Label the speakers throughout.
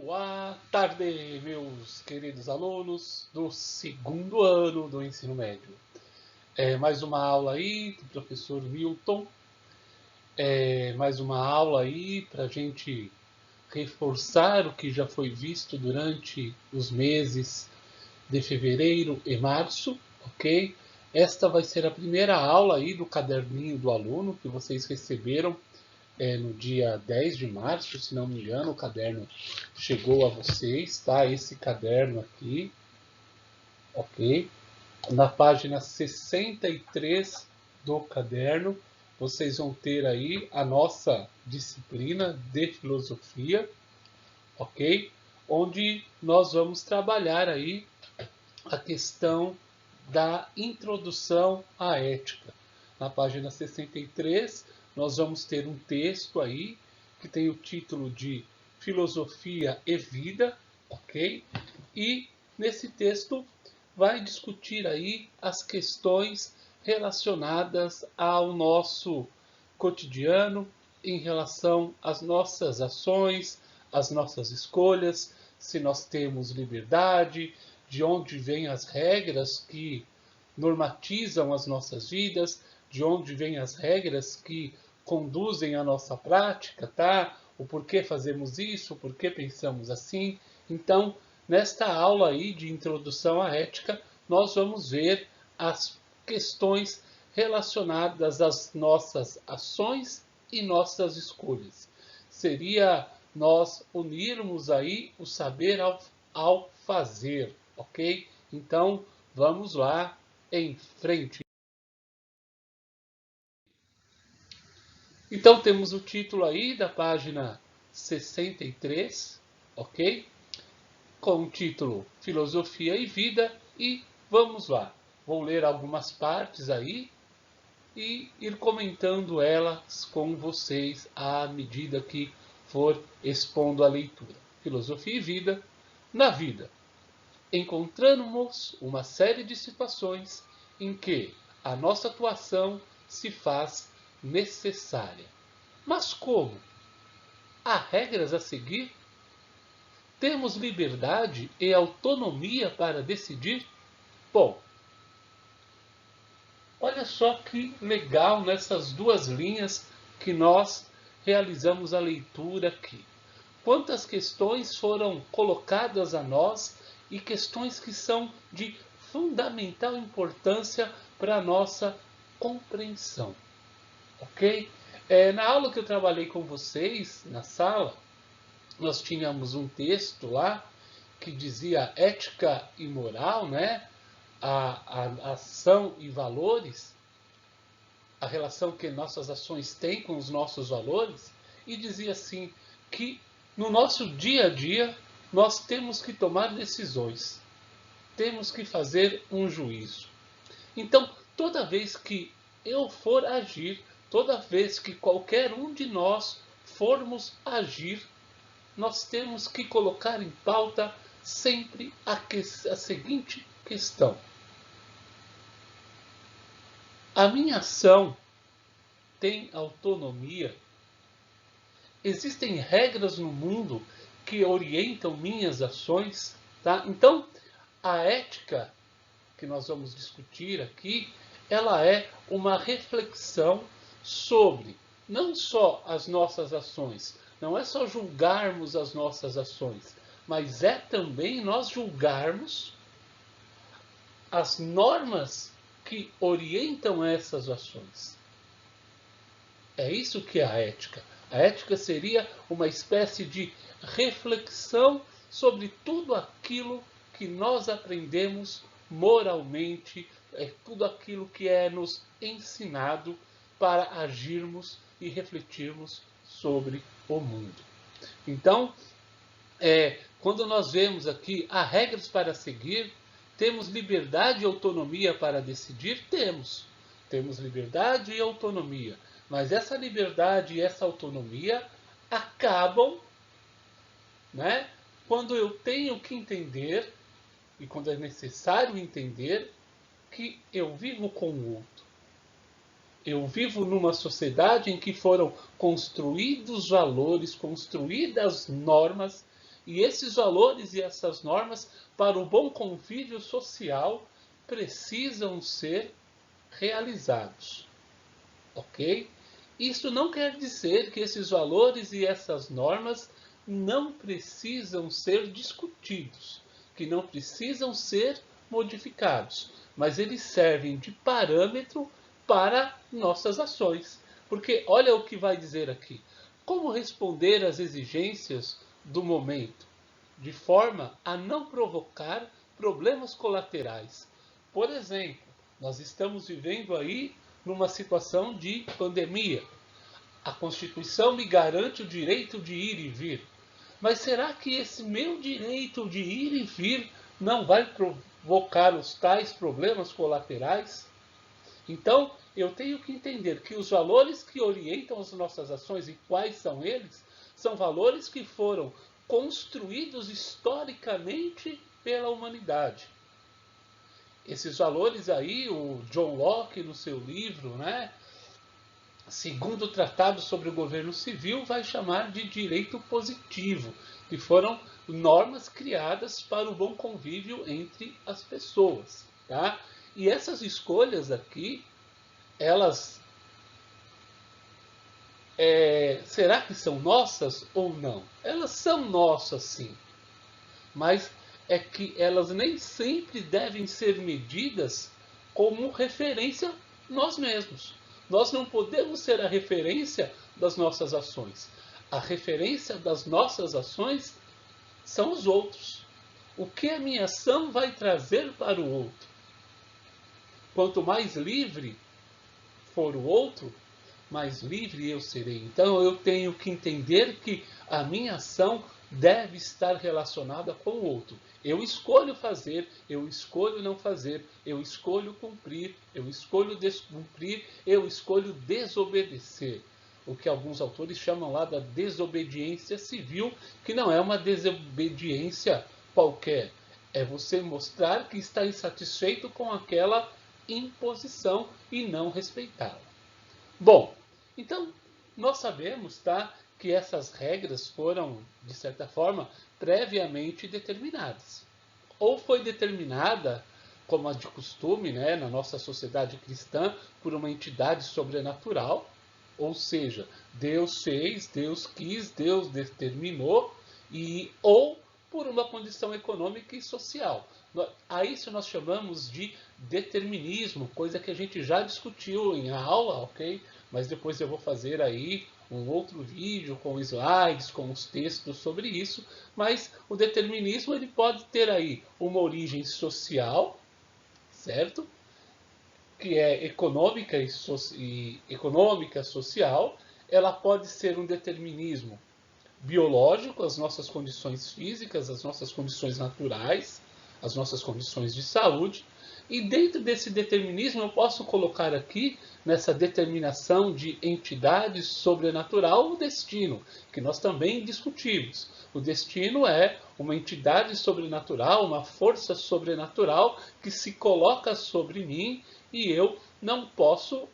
Speaker 1: Boa tarde, meus queridos alunos do segundo ano do ensino médio. Mais uma aula aí do professor Milton. Mais uma aula aí para a gente reforçar o que já foi visto durante os meses de fevereiro e março, ok? Esta vai ser a primeira aula aí do caderninho do aluno que vocês receberam no dia 10 de março, se não me engano, o caderno chegou a vocês, tá? Esse caderno aqui, ok? Na página 63 do caderno, vocês vão ter aí a nossa disciplina de filosofia, ok? Onde nós vamos trabalhar aí a questão da introdução à ética. Na página 63, nós vamos ter um texto aí que tem o título de Filosofia e Vida, ok? E nesse texto vai discutir aí as questões relacionadas ao nosso cotidiano em relação às nossas ações, às nossas escolhas, se nós temos liberdade, de onde vêm as regras que normatizam as nossas vidas, de onde vêm as regras que conduzem a nossa prática, tá? O porquê fazemos isso, o porquê pensamos assim. Então, nesta aula aí de introdução à ética, nós vamos ver as questões relacionadas às nossas ações e nossas escolhas. Seria nós unirmos aí o saber ao fazer, ok? Então, vamos lá em frente. Então, temos o título aí da página 63, ok? Com o título Filosofia e Vida, e vamos lá. Vou ler algumas partes aí e ir comentando elas com vocês à medida que for expondo a leitura. Filosofia e Vida. Na vida, encontramos uma série de situações em que a nossa atuação se faz necessária. Mas como? Há regras a seguir? Temos liberdade e autonomia para decidir? Bom, olha só que legal nessas duas linhas que nós realizamos a leitura aqui. Quantas questões foram colocadas a nós e questões que são de fundamental importância para a nossa compreensão, ok? Na aula que eu trabalhei com vocês, na sala, nós tínhamos um texto lá que dizia ética e moral, né? A ação e valores, a relação que nossas ações têm com os nossos valores, e dizia assim que no nosso dia a dia nós temos que tomar decisões, temos que fazer um juízo. Então, toda vez que eu for agir, toda vez que qualquer um de nós formos agir, nós temos que colocar em pauta sempre a seguinte questão: a minha ação tem autonomia? Existem regras no mundo que orientam minhas ações? Tá? Então, a ética que nós vamos discutir aqui, ela é uma reflexão sobre não só as nossas ações, não é só julgarmos as nossas ações, mas é também nós julgarmos as normas que orientam essas ações. É isso que é a ética. A ética seria uma espécie de reflexão sobre tudo aquilo que nós aprendemos moralmente, tudo aquilo que é nos ensinado para agirmos e refletirmos sobre o mundo. Então, quando nós vemos aqui há regras para seguir, temos liberdade e autonomia para decidir? Temos. Temos liberdade e autonomia. Mas essa liberdade e essa autonomia acabam, né, quando eu tenho que entender, e quando é necessário entender, que eu vivo com o outro. Eu vivo numa sociedade em que foram construídos valores, construídas normas, E esses valores e essas normas, para o bom convívio social, precisam ser realizados. Ok? Isso não quer dizer que esses valores e essas normas não precisam ser discutidos, que não precisam ser modificados, mas eles servem de parâmetro para nossas ações. Porque olha o que vai dizer aqui. Como responder às exigências do momento, de forma a não provocar problemas colaterais. Por exemplo, nós estamos vivendo aí numa situação de pandemia. A Constituição me garante o direito de ir e vir. Mas será que esse meu direito de ir e vir não vai provocar os tais problemas colaterais? Então, eu tenho que entender que os valores que orientam as nossas ações, e quais são eles, são valores que foram construídos historicamente pela humanidade. Esses valores aí, o John Locke, no seu livro, né, segundo o Tratado sobre o Governo Civil, vai chamar de direito positivo, que foram normas criadas para o bom convívio entre as pessoas. Tá? E essas escolhas aqui, elas será que são nossas ou não? Elas são nossas, sim. Mas é que elas nem sempre devem ser medidas como referência nós mesmos. Nós não podemos ser a referência das nossas ações. A referência das nossas ações são os outros. O que a minha ação vai trazer para o outro? Quanto mais livre for o outro, mais livre eu serei. Então eu tenho que entender que a minha ação deve estar relacionada com o outro. Eu escolho fazer, eu escolho não fazer, eu escolho cumprir, eu escolho descumprir, eu escolho desobedecer. O que alguns autores chamam lá da desobediência civil, que não é uma desobediência qualquer. É você mostrar que está insatisfeito com aquela imposição e não respeitá-la. Bom, então nós sabemos, tá, que essas regras foram, de certa forma, previamente determinadas. Ou foi determinada, como é de costume, né, na nossa sociedade cristã, por uma entidade sobrenatural, ou seja, Deus fez, Deus quis, Deus determinou, ou por uma condição econômica e social. A isso nós chamamos de determinismo, coisa que a gente já discutiu em aula, ok? Mas depois eu vou fazer aí um outro vídeo com slides, com os textos sobre isso. Mas o determinismo ele pode ter aí uma origem social, certo? Que é econômica econômica, social. Ela pode ser um determinismo biológico, as nossas condições físicas, as nossas condições naturais, as nossas condições de saúde. E dentro desse determinismo eu posso colocar aqui, nessa determinação de entidade sobrenatural, o destino, que nós também discutimos. O destino é uma entidade sobrenatural, uma força sobrenatural que se coloca sobre mim e eu não posso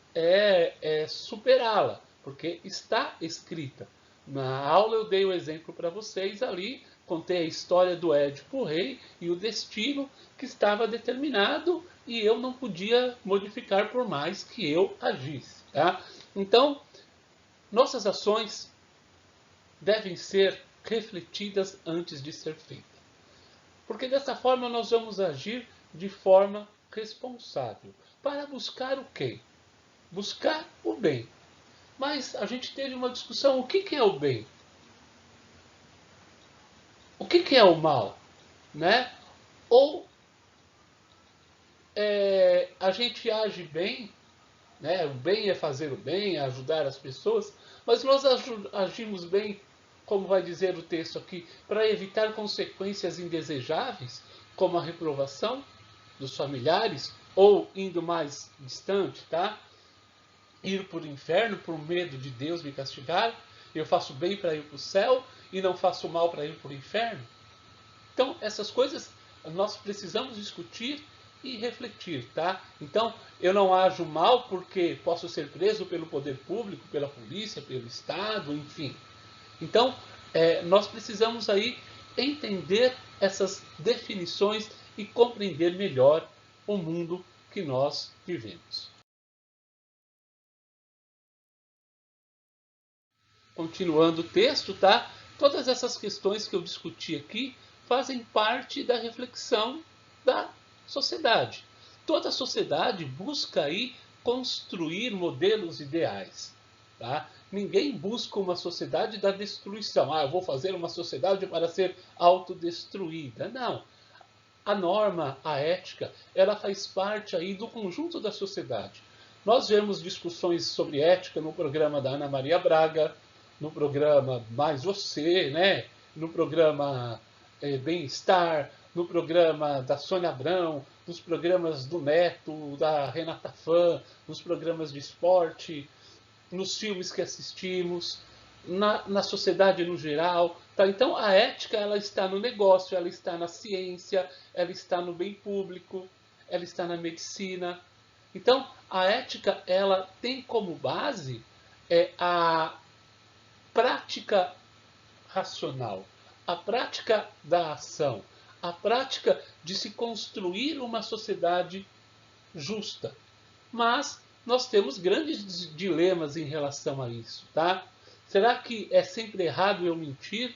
Speaker 1: superá-la, porque está escrita. Na aula eu dei o exemplo para vocês ali, contei a história do Édipo Rei e o destino que estava determinado e eu não podia modificar por mais que eu agisse. Tá? Então, nossas ações devem ser refletidas antes de ser feitas. Porque dessa forma nós vamos agir de forma responsável. Para buscar o quê? Buscar o bem. Mas a gente teve uma discussão, o que é o bem? O que é o mal? Né? Ou a gente age bem, né? O bem é fazer o bem, é ajudar as pessoas, mas nós agimos bem, como vai dizer o texto aqui, para evitar consequências indesejáveis, como a reprovação dos familiares, ou indo mais distante, tá? Ir para o inferno por medo de Deus me castigar, eu faço bem para ir para o céu e não faço mal para ir para o inferno. Então, essas coisas nós precisamos discutir e refletir, tá? Então, eu não ajo mal porque posso ser preso pelo poder público, pela polícia, pelo Estado, enfim. Então, nós precisamos aí entender essas definições e compreender melhor o mundo que nós vivemos. Continuando o texto, tá? Todas essas questões que eu discuti aqui fazem parte da reflexão da sociedade. Toda sociedade busca aí construir modelos ideais, tá? Ninguém busca uma sociedade da destruição. Eu vou fazer uma sociedade para ser autodestruída. Não. A norma, a ética, ela faz parte aí do conjunto da sociedade. Nós vemos discussões sobre ética no programa da Ana Maria Braga, no programa Mais Você, né? No programa Bem-Estar, no programa da Sônia Abrão, nos programas do Neto, da Renata Fã, nos programas de esporte, nos filmes que assistimos, na sociedade no geral. Tá? Então a ética ela está no negócio, ela está na ciência, ela está no bem público, ela está na medicina. Então a ética ela tem como base a prática racional, a prática da ação, a prática de se construir uma sociedade justa. Mas nós temos grandes dilemas em relação a isso, tá? Será que é sempre errado eu mentir?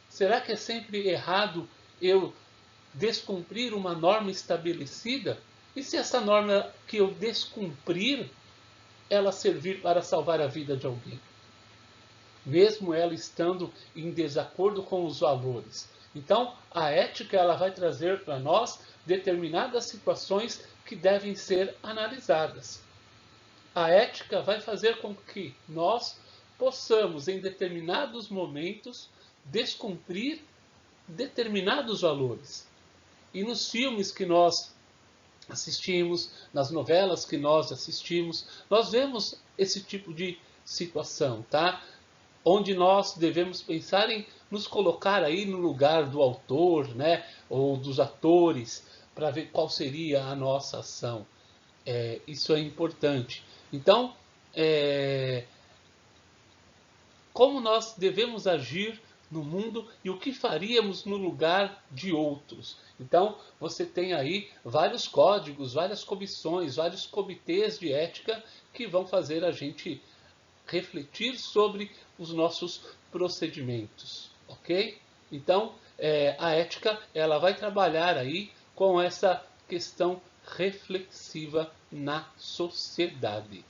Speaker 1: Será que é sempre errado eu descumprir uma norma estabelecida? E se essa norma que eu descumprir, ela servir para salvar a vida de alguém? Mesmo ela estando em desacordo com os valores. Então, a ética ela vai trazer para nós determinadas situações que devem ser analisadas. A ética vai fazer com que nós possamos, em determinados momentos, descumprir determinados valores. E nos filmes que nós assistimos, nas novelas que nós assistimos, nós vemos esse tipo de situação, tá? Onde nós devemos pensar em nos colocar aí no lugar do autor, né, ou dos atores, para ver qual seria a nossa ação. Isso é importante. Então, como nós devemos agir no mundo e o que faríamos no lugar de outros. Então, você tem aí vários códigos, várias comissões, vários comitês de ética que vão fazer a gente refletir sobre os nossos procedimentos, ok? Então, a ética ela vai trabalhar aí com essa questão reflexiva na sociedade.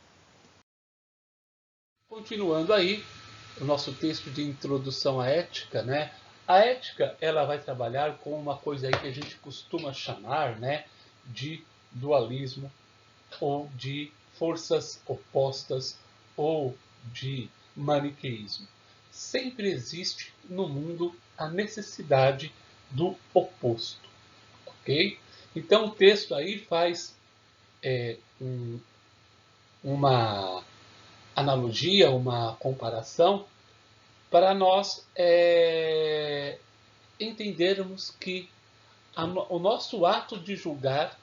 Speaker 1: Continuando aí o nosso texto de introdução à ética, né? A ética ela vai trabalhar com uma coisa aí que a gente costuma chamar, né, de dualismo ou de forças opostas ou de maniqueísmo. Sempre existe no mundo a necessidade do oposto, ok? Então o texto aí faz uma analogia, uma comparação para nós entendermos que o nosso ato de julgar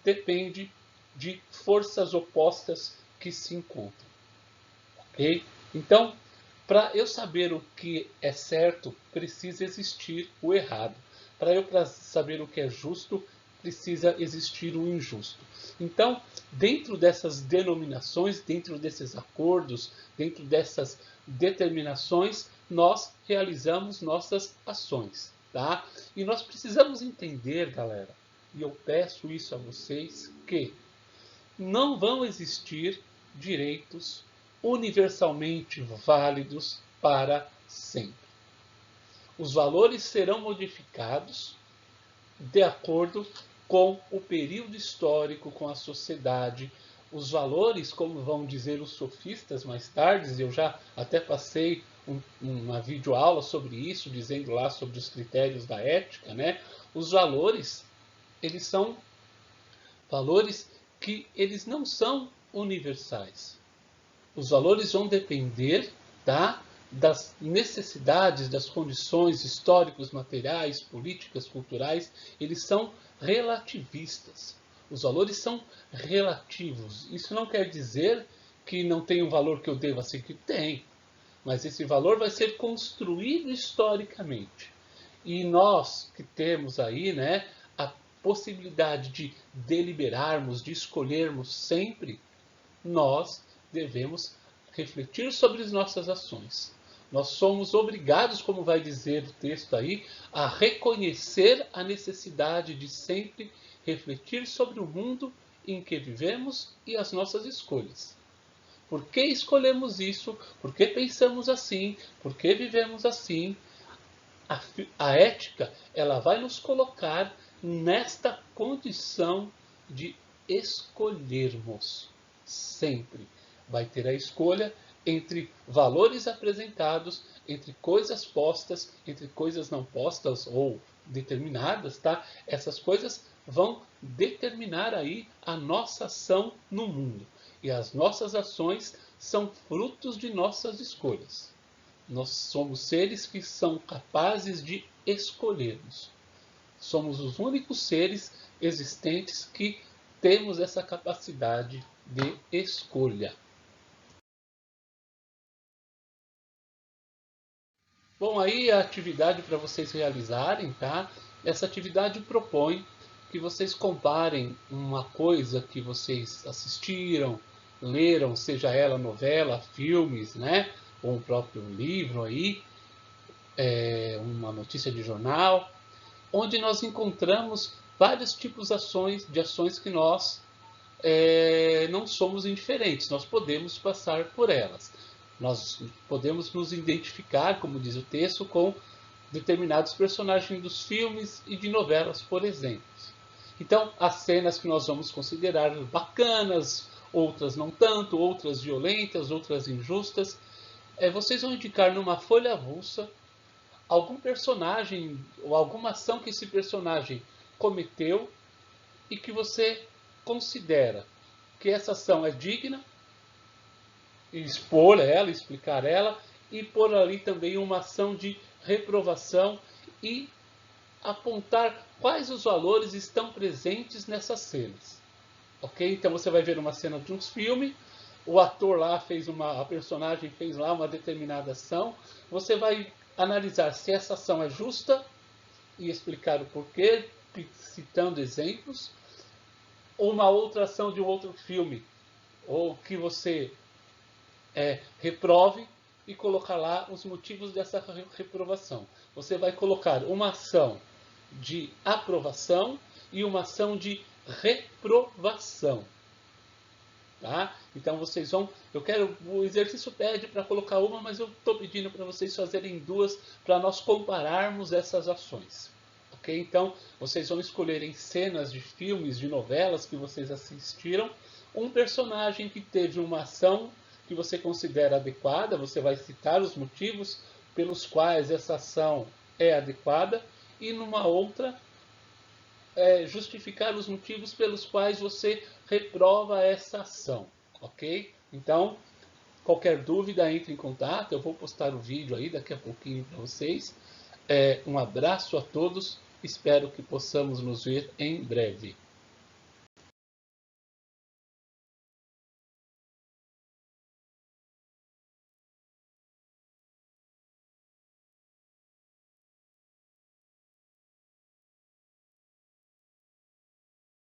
Speaker 1: depende de forças opostas que se encontram. Ok? Então, para eu saber o que é certo, precisa existir o errado. Para eu saber o que é justo, precisa existir o injusto. Então, dentro dessas denominações, dentro desses acordos, dentro dessas determinações, nós realizamos nossas ações. Tá? E nós precisamos entender, galera, e eu peço isso a vocês, que não vão existir direitos universalmente válidos para sempre. Os valores serão modificados de acordo com o período histórico, com a sociedade. Os valores, como vão dizer os sofistas mais tarde, eu já até passei uma videoaula sobre isso, dizendo lá sobre os critérios da ética, né? Os valores, eles são valores que eles não são universais. Os valores vão depender das necessidades, das condições históricas, materiais, políticas, culturais. Eles são relativistas. Os valores são relativos. Isso não quer dizer que não tem um valor que eu deva seguir. Tem. Mas esse valor vai ser construído historicamente. E nós que temos aí, né, a possibilidade de deliberarmos, de escolhermos sempre, nós devemos refletir sobre as nossas ações. Nós somos obrigados, como vai dizer o texto aí, a reconhecer a necessidade de sempre refletir sobre o mundo em que vivemos e as nossas escolhas. Por que escolhemos isso? Por que pensamos assim? Por que vivemos assim? A ética, ela vai nos colocar nesta condição de escolhermos sempre. Vai ter a escolha entre valores apresentados, entre coisas postas, entre coisas não postas ou determinadas, tá? Essas coisas vão determinar aí a nossa ação no mundo. E as nossas ações são frutos de nossas escolhas. Nós somos seres que são capazes de escolhermos. Somos os únicos seres existentes que temos essa capacidade de escolha. Bom, aí a atividade para vocês realizarem, tá? Essa atividade propõe que vocês comparem uma coisa que vocês assistiram, leram, seja ela novela, filmes, né? Ou um próprio livro aí, uma notícia de jornal, onde nós encontramos vários tipos de ações que nós não somos indiferentes, nós podemos passar por elas. Nós podemos nos identificar, como diz o texto, com determinados personagens dos filmes e de novelas, por exemplo. Então, as cenas que nós vamos considerar bacanas, outras não tanto, outras violentas, outras injustas, vocês vão indicar numa folha avulsa algum personagem ou alguma ação que esse personagem cometeu e que você considera que essa ação é digna, expor ela, explicar ela, e pôr ali também uma ação de reprovação e apontar quais os valores estão presentes nessas cenas. Ok? Então você vai ver uma cena de um filme, o ator lá a personagem fez lá uma determinada ação, você vai analisar se essa ação é justa e explicar o porquê, citando exemplos, ou uma outra ação de um outro filme, ou que você reprove e colocar lá os motivos dessa reprovação. Você vai colocar uma ação de aprovação e uma ação de reprovação. Tá? Então vocês vão, o exercício pede para colocar uma, mas eu estou pedindo para vocês fazerem duas para nós compararmos essas ações. Ok? Então vocês vão escolher em cenas de filmes, de novelas que vocês assistiram, um personagem que teve uma ação que você considera adequada, você vai citar os motivos pelos quais essa ação é adequada e numa outra justificar os motivos pelos quais você reprova essa ação, ok? Então, qualquer dúvida, entre em contato, eu vou postar o vídeo aí daqui a pouquinho para vocês. Um abraço a todos, espero que possamos nos ver em breve.